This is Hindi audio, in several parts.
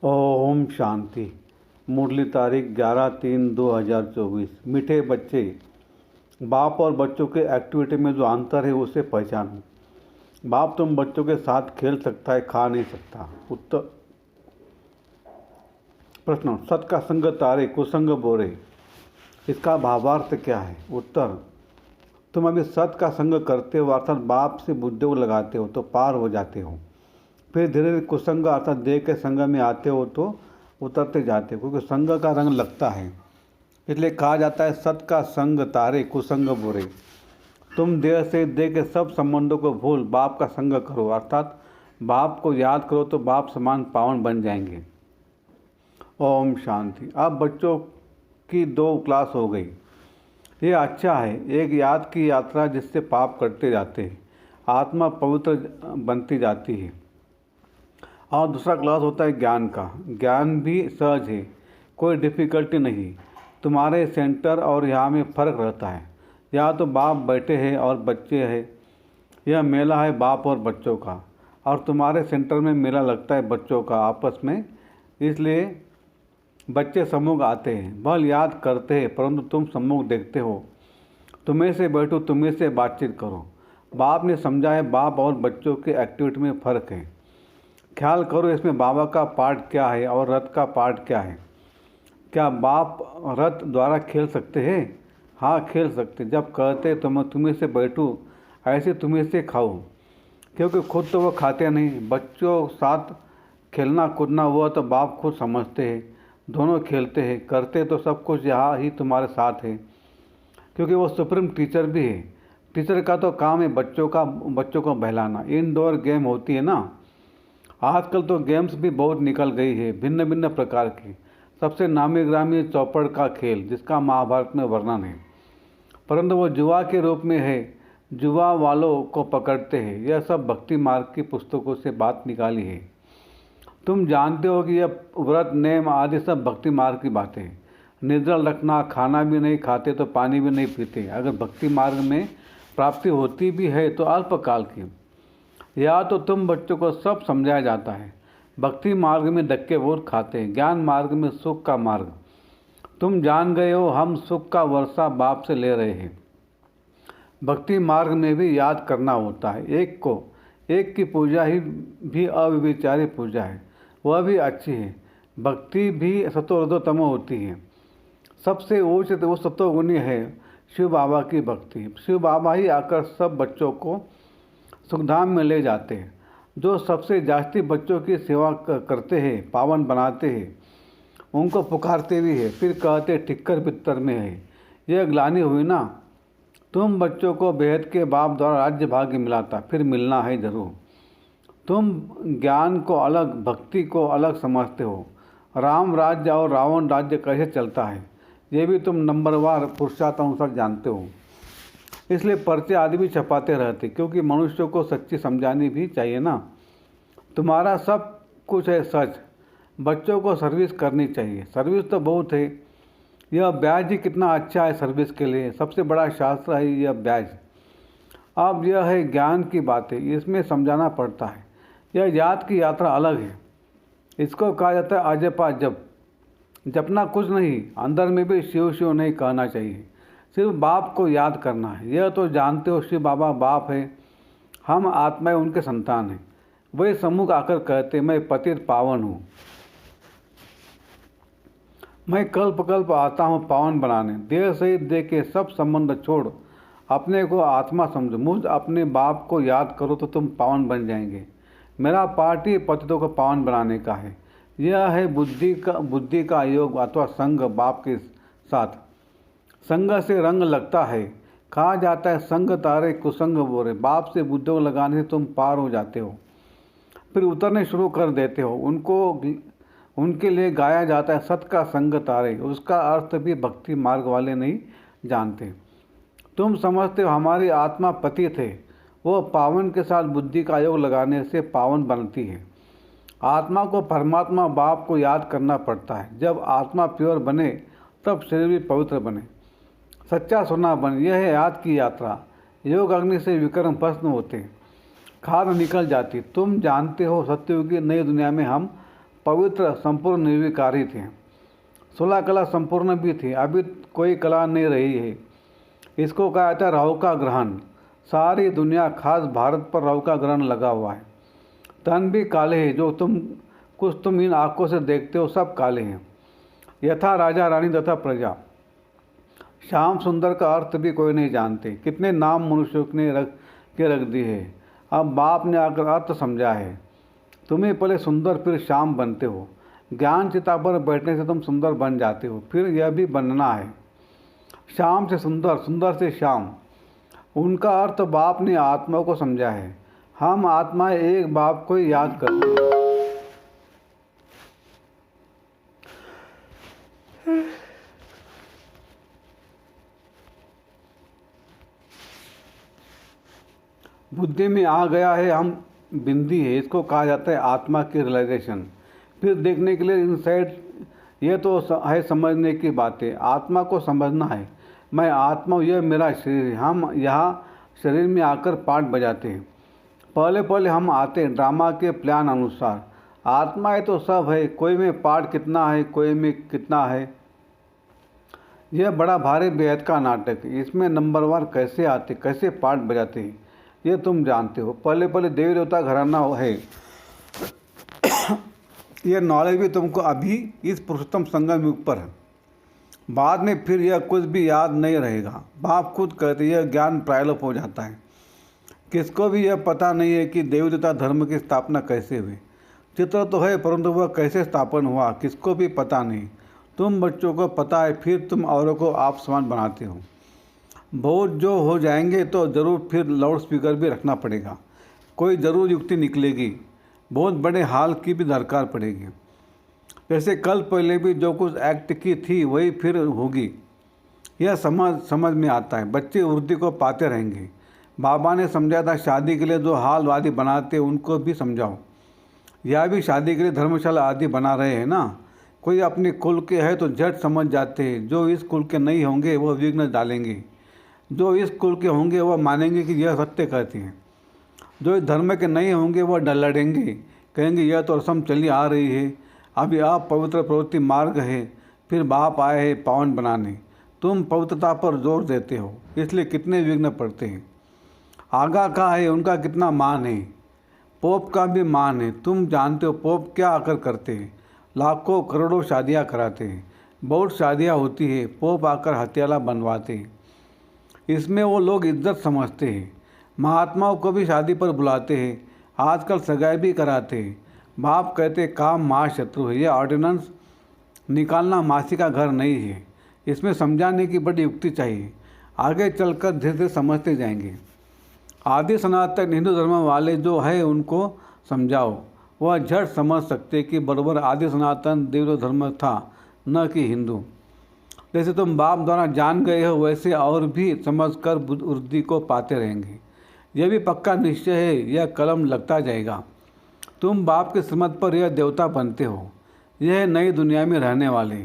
ओम शांति। मुरली तारीख 11/3/2024। मीठे बच्चे, बाप और बच्चों के एक्टिविटी में जो अंतर है उसे पहचानो। बाप तुम बच्चों के साथ खेल सकता है, खा नहीं सकता। उत्तर। प्रश्न, सत का संग तारे कुसंग बोरे, इसका भावार्थ क्या है? उत्तर, तुम अभी सत का संग करते हो अर्थात बाप से बुद्धि लगाते हो तो पार हो जाते हो। फिर धीरे धीरे कुसंग अर्थात देह के संग में आते हो तो उतरते जाते हो, क्योंकि संग का रंग लगता है। इसलिए कहा जाता है सत का संग तारे कुसंग बुरे। तुम देह से देह के सब संबंधों को भूल बाप का संग करो अर्थात बाप को याद करो तो बाप समान पावन बन जाएंगे। ओम शांति। अब बच्चों की 2 क्लास हो गई। ये अच्छा है, एक याद की यात्रा जिससे पाप कटते जाते हैं, आत्मा पवित्र बनती जाती है। और दूसरा क्लास होता है ज्ञान का। ज्ञान भी सहज है, कोई डिफ़िकल्टी नहीं। तुम्हारे सेंटर और यहाँ में फ़र्क रहता है। यहाँ तो बाप बैठे हैं और बच्चे हैं। यह मेला है बाप और बच्चों का, और तुम्हारे सेंटर में मेला लगता है बच्चों का आपस में। इसलिए बच्चे सम्मुख आते हैं, बल याद करते हैं, परंतु तुम सम्मुख देखते हो। तुम्हें से बैठो, तुम्हें से बातचीत करो। बाप ने समझा है बाप और बच्चों के एक्टिविटी में फ़र्क है। ख्याल करो इसमें बाबा का पार्ट क्या है और रथ का पार्ट क्या है। क्या बाप रथ द्वारा खेल सकते हैं? हाँ, खेल सकते। जब कहते तो मैं तुम्हें से बैठूं, ऐसे तुम्हें से खाऊं, क्योंकि खुद तो वो खाते नहीं। बच्चों साथ खेलना कूदना वो तो बाप खुद समझते हैं। दोनों खेलते हैं, करते तो सब कुछ यहाँ ही तुम्हारे साथ है, क्योंकि वो सुप्रीम टीचर भी है। टीचर का तो काम है बच्चों को बहलाना। इनडोर गेम होती है ना, आजकल तो गेम्स भी बहुत निकल गई है, भिन्न भिन्न प्रकार की। सबसे नामी ग्रामी चौपड़ का खेल, जिसका महाभारत में वर्णन है, परंतु वो जुआ के रूप में है। जुआ वालों को पकड़ते हैं। यह सब भक्ति मार्ग की पुस्तकों से बात निकाली है। तुम जानते हो कि यह व्रत नेम आदि सब भक्ति मार्ग की बातें हैं। निर्जल रखना, खाना भी नहीं खाते तो पानी भी नहीं पीते। अगर भक्ति मार्ग में प्राप्ति होती भी है तो अल्पकाल की। या तो तुम बच्चों को सब समझाया जाता है। भक्ति मार्ग में धक्के बहुत खाते हैं, ज्ञान मार्ग में सुख का मार्ग। तुम जान गए हो हम सुख का वर्षा बाप से ले रहे हैं। भक्ति मार्ग में भी याद करना होता है। एक की पूजा ही भी अविचारी पूजा है, वह भी अच्छी है। भक्ति भी सतोरजोतमो होती है। सबसे उच्च वो सतोगुणी है शिव बाबा की भक्ति। शिव बाबा ही आकर सब बच्चों को सुखधाम में ले जाते हैं। जो सबसे जास्ती बच्चों की सेवा करते हैं, पावन बनाते हैं, उनको पुकारते भी है, फिर कहते टिक्कर बित्तर में है। यह ग्लानि हुई ना। तुम बच्चों को बेहद के बाप द्वारा राज्य भाग्य मिला था, फिर मिलना है जरूर। तुम ज्ञान को अलग, भक्ति को अलग समझते हो। राम राज्य और रावण राज्य कैसे चलता है ये भी तुम नंबरवार पुरुषार्थ अनुसार जानते हो। इसलिए पर्चे आदि भी छपाते रहते, क्योंकि मनुष्यों को सच्ची समझानी भी चाहिए ना। तुम्हारा सब कुछ है सच, बच्चों को सर्विस करनी चाहिए। सर्विस तो बहुत है। यह ब्याज ही कितना अच्छा है सर्विस के लिए। सबसे बड़ा शास्त्र है यह ब्याज। अब यह है ज्ञान की बातें, इसमें समझाना पड़ता है। यह याद की यात्रा अलग है। इसको कहा जाता है अजपा जप। जपना कुछ नहीं, अंदर में भी शिव शिव नहीं कहना चाहिए, सिर्फ बाप को याद करना है। यह तो जानते हो शिव बाबा बाप है, हम आत्माएं उनके संतान हैं। वे सम्मुख आकर कहते मैं पतित पावन हूँ, मैं कल्प कल्प आता हूँ पावन बनाने। देह सहित देह के सब संबंध छोड़ अपने को आत्मा समझो। मुझ अपने बाप को याद करो तो तुम पावन बन जाएंगे। मेरा पार्ट ही पतितों को पावन बनाने का है। यह है बुद्धि का योग अथवा संग बाप के साथ। संग से रंग लगता है। कहा जाता है संग तारे कुसंग बोरे। बाप से बुद्धि लगाने से तुम पार हो जाते हो, फिर उतरने शुरू कर देते हो। उनके लिए गाया जाता है सत का संग तारे। उसका अर्थ भी भक्ति मार्ग वाले नहीं जानते। तुम समझते हो हमारी आत्मा पति थे, वो पावन के साथ बुद्धि का योग लगाने से पावन बनती है। आत्मा को परमात्मा बाप को याद करना पड़ता है। जब आत्मा प्योर बने तब शरीर भी पवित्र बने, सच्चा सोना बन। यह है याद की यात्रा। योग अग्नि से विक्रम भस्म होते, खाद निकल जाती। तुम जानते हो सत्ययुग की नई दुनिया में हम पवित्र, संपूर्ण, निर्विकारी थे। 16 कला संपूर्ण भी थी, अभी कोई कला नहीं रही है। इसको कहा जाता है राहु का ग्रहण। सारी दुनिया, खास भारत पर राहु का ग्रहण लगा हुआ है। तन भी काले हैं, जो तुम इन आँखों से देखते हो सब काले हैं, यथा राजा रानी तथा प्रजा। श्याम सुंदर का अर्थ भी कोई नहीं जानते। कितने नाम मनुष्यों ने रख दिए हैं। अब बाप ने आकर अर्थ समझा है। तुम्हें पहले सुंदर फिर श्याम बनते हो। ज्ञान चिता पर बैठने से तुम सुंदर बन जाते हो, फिर यह भी बनना है। श्याम से सुंदर, सुंदर से श्याम। उनका अर्थ बाप ने आत्मा को समझा है। हम आत्माएं एक बाप को याद करते हैं। बुद्धि में आ गया है, हम बिंदी है, इसको कहा जाता है आत्मा की रियलाइजेशन। फिर देखने के लिए इनसाइड, यह तो है समझने की बातें। आत्मा को समझना है, मैं आत्मा, यह मेरा शरीर है। हम यहाँ शरीर में आकर पार्ट बजाते हैं। पहले हम आते हैं ड्रामा के प्लान अनुसार। आत्मा है तो सब है, कोई में पार्ट कितना है, कोई में कितना है। यह बड़ा भारी बेहद का नाटक है। इसमें नंबरवार कैसे आते, कैसे पार्ट बजाते हैं, ये तुम जानते हो। पहले देवी देवता घराना है। यह नॉलेज भी तुमको अभी इस पुरुषोत्तम संगम युग पर है। बाद में फिर यह कुछ भी याद नहीं रहेगा। बाप खुद कहते यह ज्ञान प्रायलोप हो जाता है। किसको भी यह पता नहीं है कि देवी देवता धर्म की स्थापना कैसे हुई। चित्र तो है, परंतु वह कैसे स्थापन हुआ किसको भी पता नहीं। तुम बच्चों को पता है, फिर तुम औरों को आप समान बनाते हो। बहुत जो हो जाएंगे तो ज़रूर फिर लाउड स्पीकर भी रखना पड़ेगा। कोई ज़रूर युक्ति निकलेगी। बहुत बड़े हाल की भी दरकार पड़ेगी। जैसे कल पहले भी जो कुछ एक्ट की थी वही फिर होगी। यह समझ में आता है। बच्चे वृद्धि को पाते रहेंगे। बाबा ने समझा था शादी के लिए जो हाल वादी बनाते उनको भी समझाओ। यह भी शादी के लिए धर्मशाला आदि बना रहे हैं ना। कोई अपने कुल के है तो झट समझ जाते हैं। जो इस कुल के नहीं होंगे वह विघ्न डालेंगे। जो इस कुल के होंगे वह मानेंगे कि यह सत्य कहते हैं। जो इस धर्म के नहीं होंगे वह लड़ेंगे, कहेंगे यह तो रस्म चली आ रही है, अभी आप पवित्र प्रवृत्ति मार्ग है, फिर बाप आए हैं पावन बनाने। तुम पवित्रता पर जोर देते हो, इसलिए कितने विघ्न पड़ते हैं। आगा का है, उनका कितना मान है। पोप का भी मान है। तुम जानते हो पोप क्या आकर करते हैं। लाखों करोड़ों शादियाँ कराते हैं। बहुत शादियाँ होती है, पोप आकर हथियाला बनवाते हैं। इसमें वो लोग इज्जत समझते हैं। महात्माओं को भी शादी पर बुलाते हैं। आजकल सगाई भी कराते हैं। बाप कहते काम महाशत्रु है। यह ऑर्डिनेंस निकालना मासी का घर नहीं है। इसमें समझाने की बड़ी युक्ति चाहिए। आगे चलकर धीरे धीरे समझते जाएंगे। आदि सनातन हिंदू धर्म वाले जो है उनको समझाओ। वह झट समझ सकते कि बराबर आदि सनातन देव धर्म था, न कि हिंदू। जैसे तुम बाप द्वारा जान गए हो वैसे और भी समझकर वृद्धि को पाते रहेंगे। यह भी पक्का निश्चय है, यह कलम लगता जाएगा। तुम बाप के श्रीमत पर यह देवता बनते हो। यह नई दुनिया में रहने वाले।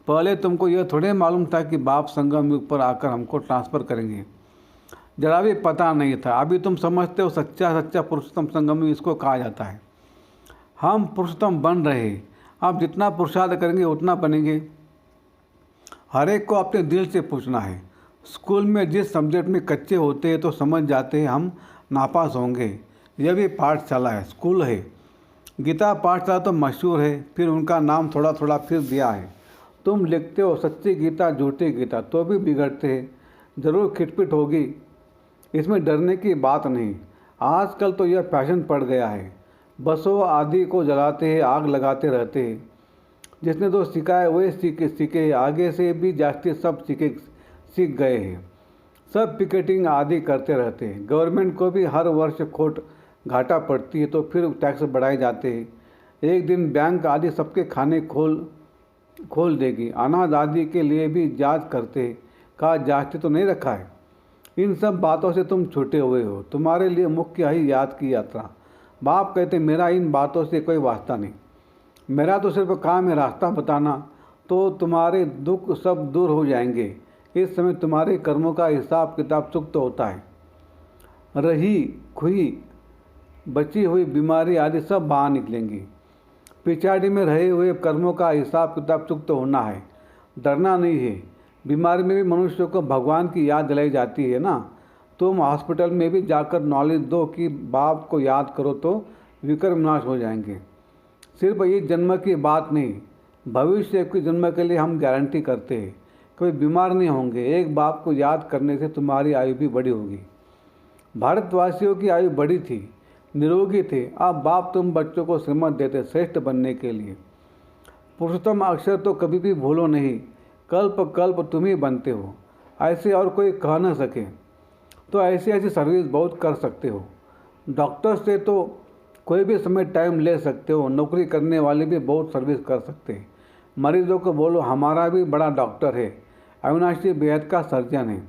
पहले तुमको यह थोड़े मालूम था कि बाप संगम युग पर आकर हमको ट्रांसफ़र करेंगे। जरा भी पता नहीं था। अभी तुम समझते हो सच्चा पुरुषोत्तम संगम युग इसको कहा जाता है। हम पुरुषोत्तम बन रहे। अब जितना पुरुषार्थ करेंगे उतना बनेंगे। हर एक को अपने दिल से पूछना है। स्कूल में जिस सब्जेक्ट में कच्चे होते हैं तो समझ जाते हैं हम नापास होंगे। यह भी पाठशाला है, स्कूल है। गीता पाठशाला तो मशहूर है, फिर उनका नाम थोड़ा थोड़ा फिर दिया है। तुम लिखते हो सच्ची गीता झूठी गीता, तो भी बिगड़ते हैं। ज़रूर खिटपिट होगी, इसमें डरने की बात नहीं। आजकल तो यह फैशन पड़ गया है। बसों आदि को जलाते हैं, आग लगाते रहते हैं। जिसने तो सीखा है वही सीखे आगे से भी जास्ती सब सीख गए हैं। सब पिकेटिंग आदि करते रहते हैं। गवर्नमेंट को भी हर वर्ष खोट घाटा पड़ती है तो फिर टैक्स बढ़ाए जाते हैं। एक दिन बैंक आदि सबके खाने खोल देगी। अनाज आदि के लिए भी जांच करते हैं। कहा जांचते तो नहीं रखा है। इन सब बातों से तुम छूटे हुए हो। तुम्हारे लिए मुख्य ही याद की यात्रा। बाप कहते मेरा इन बातों से कोई वास्ता नहीं। मेरा तो सिर्फ काम है रास्ता बताना। तो तुम्हारे दुख सब दूर हो जाएंगे। इस समय तुम्हारे कर्मों का हिसाब किताब चुकत होता है। रही खुई बची हुई बीमारी आदि सब बाहर निकलेंगी। पिछाड़ी में रहे हुए कर्मों का हिसाब किताब चुकता होना है, डरना नहीं है। बीमारी में भी मनुष्य को भगवान की याद दिलाई जाती है ना। तुम हॉस्पिटल में भी जाकर नॉलेज दो कि बाप को याद करो तो विकर्म नाश हो जाएंगे। सिर्फ इस जन्म की बात नहीं, भविष्य के जन्म के लिए हम गारंटी करते हैं कोई बीमार नहीं होंगे। एक बाप को याद करने से तुम्हारी आयु भी बड़ी होगी। भारतवासियों की आयु बड़ी थी, निरोगी थे। अब बाप तुम बच्चों को श्रीमत देते श्रेष्ठ बनने के लिए। पुरुषोत्तम अक्षर तो कभी भी भूलो नहीं, कल्प कल्प तुम ही बनते हो, ऐसे और कोई कह न सके। तो ऐसी ऐसी सर्विस बहुत कर सकते हो। डॉक्टर से तो कोई भी समय टाइम ले सकते हो, नौकरी करने वाले भी बहुत सर्विस कर सकते हैं। मरीजों को बोलो हमारा भी बड़ा डॉक्टर है, अविनाशी बेहद का सर्जन है,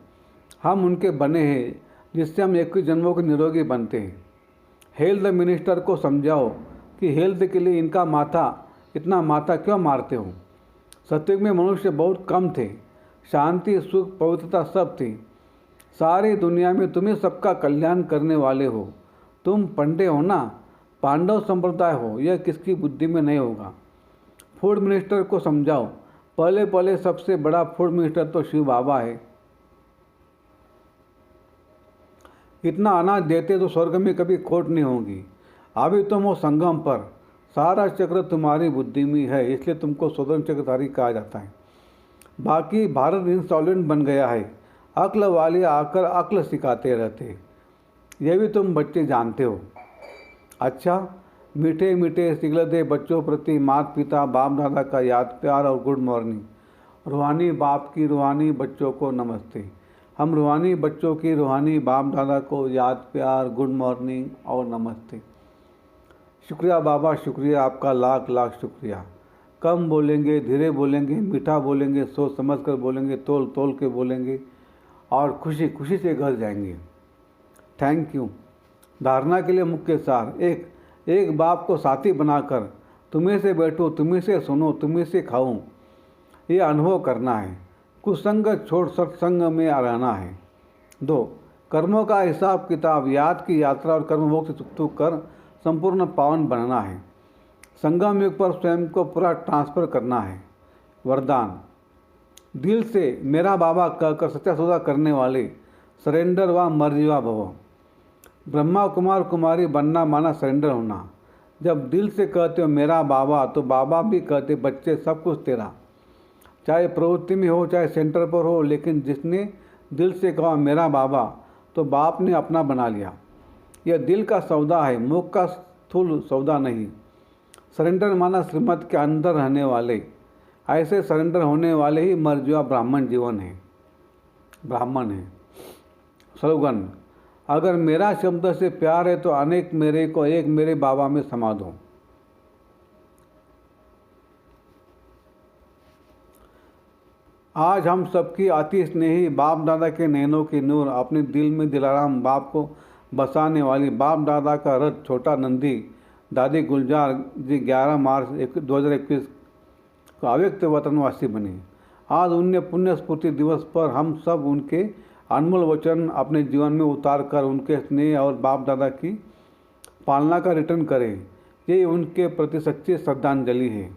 हम उनके बने हैं जिससे हम 21 जन्मों के निरोगी बनते हैं। हेल्थ मिनिस्टर को समझाओ कि हेल्थ के लिए इतना माथा क्यों मारते हो। सत्युग में मनुष्य बहुत कम थे, शांति सुख पवित्रता सब थी। सारी दुनिया में तुम्हें सबका कल्याण करने वाले हो। तुम पंडे हो ना, पांडव संप्रदाय हो, यह किसकी बुद्धि में नहीं होगा। फूड मिनिस्टर को समझाओ, पहले सबसे बड़ा फूड मिनिस्टर तो शिव बाबा है। इतना अनाज देते तो स्वर्ग में कभी खोट नहीं होगी। अभी तुम हो संगम पर, सारा चक्र तुम्हारी बुद्धि में है, इसलिए तुमको स्वतंत्र चक्रधारी कहा जाता है। बाकी भारत इंसॉल्वेंट बन गया है, अक्ल वाले आकर अक्ल सिखाते रहते, यह भी तुम बच्चे जानते हो। अच्छा, मीठे मीठे सिगलते बच्चों प्रति माता पिता बाप दादा का याद प्यार और गुड मॉर्निंग। रूहानी बाप की रूहानी बच्चों को नमस्ते। हम रूहानी बच्चों की रूहानी बाप दादा को याद प्यार गुड मॉर्निंग और नमस्ते। शुक्रिया बाबा, शुक्रिया आपका, लाख लाख शुक्रिया। कम बोलेंगे, धीरे बोलेंगे, मीठा बोलेंगे, सोच समझ कर बोलेंगे, तोल तोल के बोलेंगे और खुशी खुशी से घर जाएंगे। Thank you. धारणा के लिए मुख्य सार, एक बाप को साथी बनाकर तुम्हें से बैठूं, तुम्हें से सुनो, तुम्हें से खाऊं, ये अनुभव करना है। कुसंग छोड़ सत्संग में रहना है। 2, कर्मों का हिसाब किताब, याद की यात्रा और कर्म मोक्ष चुक कर संपूर्ण पावन बनना है। संगम युग पर स्वयं को पूरा ट्रांसफर करना है। वरदान, दिल से मेरा बाबा कहकर सच्चा सौदा करने वाले सरेंडर व मर्जीवा भव। ब्रह्मा कुमार कुमारी बनना माना सरेंडर होना। जब दिल से कहते हो मेरा बाबा, तो बाबा भी कहते बच्चे सब कुछ तेरा। चाहे प्रवृत्ति में हो चाहे सेंटर पर हो, लेकिन जिसने दिल से कहा मेरा बाबा, तो बाप ने अपना बना लिया। यह दिल का सौदा है, मुख का स्थूल सौदा नहीं। सरेंडर माना श्रीमत के अंदर रहने वाले, ऐसे सरेंडर होने वाले ही मर्जुआ ब्राह्मण जीवन है, ब्राह्मण है। स्लोगन, अगर मेरा शब्द से प्यार है तो अनेक मेरे को एक मेरे बाबा में समा दो। आज हम सबकी अति स्नेही बाप दादा के नैनों की नूर, अपने दिल में दिलाराम बाप को बसाने वाली बाप दादा का रथ छोटा नंदी दादी गुलजार जी 11 मार्च 2021 को अव्यक्त वतनवासी बने। आज उन्हें पुण्य स्फूर्ति दिवस पर हम सब उनके अनमोल वचन अपने जीवन में उतार कर उनके स्नेह और बाप दादा की पालना का रिटर्न करें। ये उनके प्रति सच्ची श्रद्धांजलि है।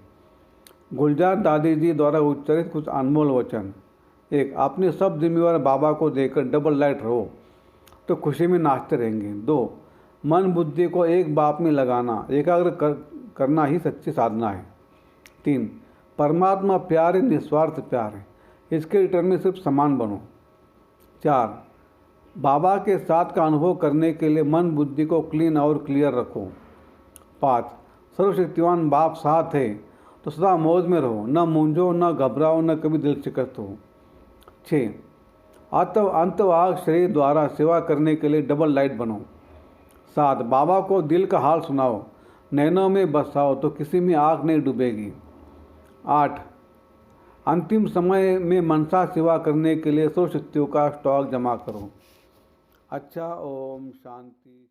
गुलजार दादी जी द्वारा उच्चारित कुछ अनमोल वचन। 1, अपने सब जिम्मेवार बाबा को देकर डबल लाइट रहो तो खुशी में नाचते रहेंगे। 2, मन बुद्धि को एक बाप में लगाना, एकाग्र करना ही सच्ची साधना है। 3, परमात्मा प्यार है, निस्वार्थ प्यार है, इसके रिटर्न में सिर्फ समान बनो। 4, बाबा के साथ का अनुभव करने के लिए मन बुद्धि को क्लीन और क्लियर रखो। 5, सर्वशक्तिवान बाप साथ है तो सदा मौज में रहो, न मूंझो, न घबराओ, न कभी दिल शिकस्त हो। 6, अंतवाहक शरीर द्वारा सेवा करने के लिए डबल लाइट बनो। 7, बाबा को दिल का हाल सुनाओ, नैनों में बसाओ तो किसी में आँख नहीं डूबेगी। 8, अंतिम समय में मनसा सेवा करने के लिए सर्वशक्तियों का स्टॉक जमा करो। अच्छा, ओम शांति।